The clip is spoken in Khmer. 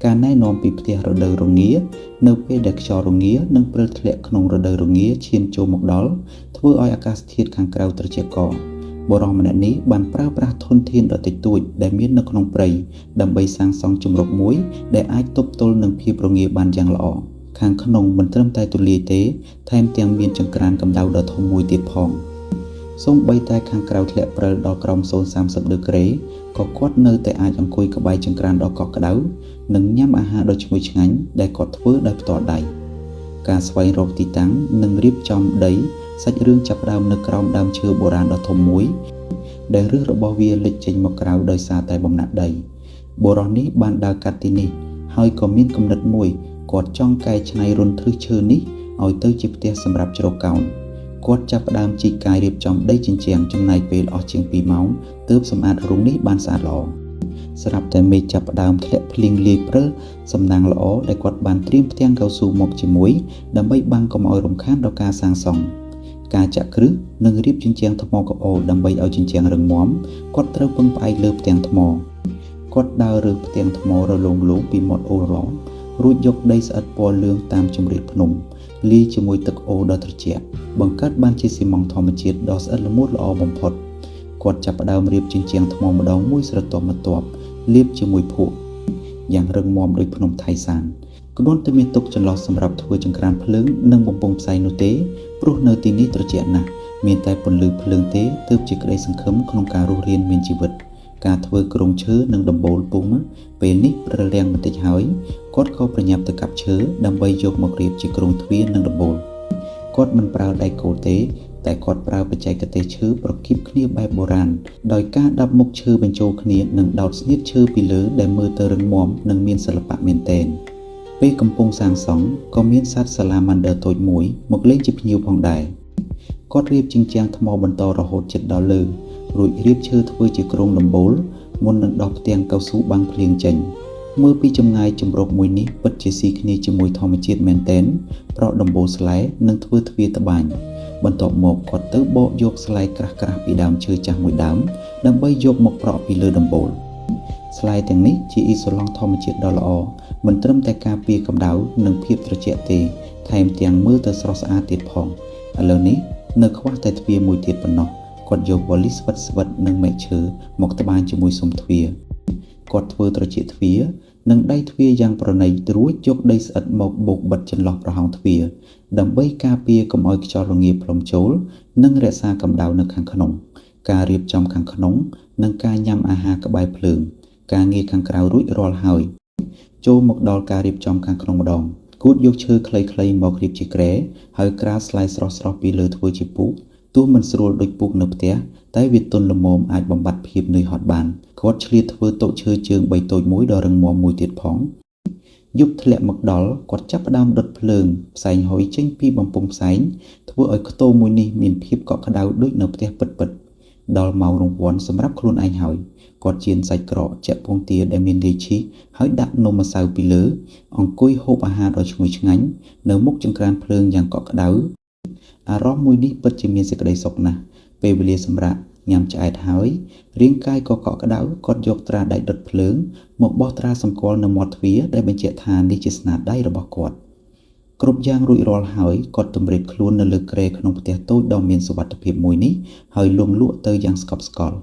ការណែនាំពីផ្ទះរដូវរងានៅពេលដែលខ្យល់រងានិងព្រិលធ្លាក់ក្នុងរដូវរងាឈានចូលមកដល់ធ្វើឲ្យអាកាសធាតុខាងក្រៅត្រជាក់កកបុរសម្នាក់នេះបានប្រើប្រាស់ធនធានដ៏តិចតួចដែលមាននៅក្នុងព្រៃដើម្បីសាងសង់ជម្រកមួយដែលអាចទប់ទល់នឹងភាពរងាបានយ៉ាងល្អខាងក្នុងមិនត្រឹមតែទូលាយទេថែមទាំងមានចង្ក្រានកម្ដៅដ៏ធំមួយទៀតផងសូម្បីតែខាងក្រៅធ្លាក់ព្រិលដល់ក្រោម-30 ដឺក្រេក៏គាត់នៅតែអាចអង្គុយក្បែរចង្ក្រានដ៏កក់ក្ដៅនិងញ៉ាំអាហារដ៏ឈ្ងុយឆ្ងាញ់ដែលគាត់ធ្វើដោយផ្ទាល់ដៃការស្វែងរកទីតាំងនិងរៀបចំដីសាច់រឿងចាប់ផ្ដើមនៅក្រោមដើមឈើបុរាណដ៏ធំមួយដែលឫសរបស់វាលេចចេញមកក្រៅដោយសារតែបំណាក់ដីបុរសនេះបានដើរកាត់ទីនេះហើយក៏មានគំនិតមួយគាត់ចង់កែច្នៃរន្ធឫសឈើនេះឲ្យទៅជាផ្ទះសម្រាប់ជ្រកកោនគាត់ចាប់ផ្ដើមជីកកាយរៀបចំដីជញ្ជាំងចំណាយពេលអស់ជាង2ម៉ោងទើបសម្អាតរូងនេះបានស្អាតល្អស្រាប់តែមេឃចាប់ផ្ដើមធ្លាក់ភ្លៀងលាយព្រិលសំណាងល្អដែលគាត់បានត្រៀមផ្ទាំងកៅស៊ូមកជាមួយដើម្បីបាំងកុំឲ្យរំខានដល់ការសាងសង់ការចាក់គ្រឹះនិងរៀបជញ្ជាំងថ្មកប្អូរដើម្បីឲ្យជញ្ជាំងរឹងមាំគាត់ត្រូវពឹងផ្អែកលើផ្ទាំងថ្មគាត់ដើររើសផ្ទាំងថ្មរលោងៗពីមាត់អូរឡងរួចយកដីស្អិតពណ៌លឿងតាមជម្រាលភ្នំលាយជាមួយទឹកអូរដ៏ត្រជាក់បង្កើតបានជាស៊ីម៉ង់ធម្មជាតិដ៏ស្អិតល្មួតល្អបំផុតគាត់ចាប់ផ្ដើមរៀបជញ្ជាំងថ្មម្ដងមួយស្រទាប់បន្ទាប់លាបជាមួយភក់យ៉ាងរឹងមាំដូចភ្នំថៃសានគ្រាន់តែមានទុកចន្លោះសម្រាប់ធ្វើចង្ក្រានភ្លើងនិងបំពង់ផ្សែងនោះទេព្រោះនៅទីនេះត្រជាក់ណាស់មានតែពន្លឺភ្លើងទេទើបជាក្តីសង្ឃឹមក្នុងការរស់រានមានជីវិតការធ្វើគ្រោងឈើនិងដំបូលពុំពេលនេះព្រិលរាំងបន្តិចហើយគាត់ក៏ប្រញាប់ទៅកាប់ឈើដើម្បីយកមករៀបជាគ្រោងទ្វារនិងដំបូលគាត់មិនប្រើដៃគោលទេតែគាត់ប្រើបច្ចេកទេសឈើប្រគៀបគ្នាបែបបុរាណដោយការដាប់មុខឈើបញ្ចូលគ្នានិងដោតស្នៀតឈើពីលើដែលមើលទៅរឹងមាំនិងមានសិល្បៈមែនទែនពេលកំពុងសាងសង់ក៏មានសត្វសាឡាម៉ាន់ឌឺតូចមួយមកលេងជាភ្ញៀវផងដែរគាត់រៀបជញ្ជាំងថ្មបន្តរហូតជិតដល់លើរួចរៀបឈើធ្វើជាគ្រោងដំបូលមុននឹងដោះផ្ទាំងកៅស៊ូបាំងភ្លៀងចេញមើលពីចម្ងាយជម្រកមួយនេះពិតជាស៊ីគ្នាជាមួយធម្មជាតិមែនទែនប្រក់ដំបូលស្លែនិងធ្វើទ្វារត្បាញបន្ទាប់មកគាត់ទៅបកយកស្លែក្រាស់ៗពីដើមឈើចាស់មួយដើមដើម្បីយកមកប្រក់ពីលើដំបូលស្លែទាំងនេះជាអ៊ីសូឡង់ធម្មជាតិដ៏ល្អមិនត្រឹមតែការពារកម្ដៅនិងភាពត្រជាក់ទេថែមទាំងមើលទៅស្រស់ស្អាតទៀតផងឥឡូវនេះនៅខ្វះតែទ្វារមួយទៀតប៉ុណ្ណោះគាត់យកវ៉លីស្វិតនិងមែកឈើមកត្បាញជាមួយស៊ុមទ្វារគាត់ធ្វើត្រចៀកទ្វារនិងដៃទ្វារយ៉ាងប្រណីតរួចយកដីស្អិតមកបូកបិទចន្លោះប្រហោងទ្វារដើម្បីការពារកុំឲ្យខ្យល់រងាផ្លុំចូលនិងរក្សាកម្ដៅនៅខាងក្នុងការរៀបចំខាងក្នុងនិងការញ៉ាំអាហារក្បែរភ្លើងការងារខាងក្រៅរួចរាល់ហើយចូលមកដល់ការរៀបចំខាងក្នុងម្ដងគួតយកឈើខ្លីៗមករៀបជាគ្រែហើយក្រាលស្លែស្រស់ៗពីលើធ្វើជាពូកទោះមិនស្រួលដូចពូកនៅផ្ទះតែវាទន់ល្មមអាចបំបត្តិភាពនឿយហត់បានគាត់ឆ្លៀតធ្វើតុឈើជើង3តូចមួយដ៏រឹងមាំមួយទៀតផងយប់ធ្លាក់មកដល់គាត់ចាប់ផ្ដើមដុតភ្លើងផ្សែងហុយចេញពីបំពង់ផ្សែងធ្វើឲ្យខ្ទមមួយនេះមានភាពកក់ក្ដៅដូចនៅផ្ទះពិតៗដល់ម៉ោងរង្វាន់សម្រាប់ខ្លួនឯងហើយគាត់ជៀនសាច់ក្រកចាក់ពងទាដែលមានលាយឈីសហើយដាក់នំម្សៅពីលើអង្គុយហូបអាហារដ៏ឈ្ងុយឆ្ងាញ់នៅមុខចង្ក្រានភ្លើងយ៉ាងកក់ក្ដៅអារម្មណ៍មួយនេះពិតជាមានសេចក្តីសុខណាស់ពេលវេលាសម្រាប់ញ៉ាំឆ្អែតហើយរាងកាយក៏កក់ក្ដៅគាត់យកត្រាដៃដុតភ្លើងមកបោះត្រាសម្គាល់នៅមាត់ទ្វារដែលបញ្ជាក់ថានេះជាស្នាដៃរបស់គាត់គ្រប់យ៉ាងរួចរាល់ហើយគាត់ទម្រាបខ្លួននៅលើគ្រែក្នុងផ្ទះតូចដ៏មានសុវត្ថិភាពមួយនេះហើយលំលក់ទៅយ៉ាងស្កប់ស្កល់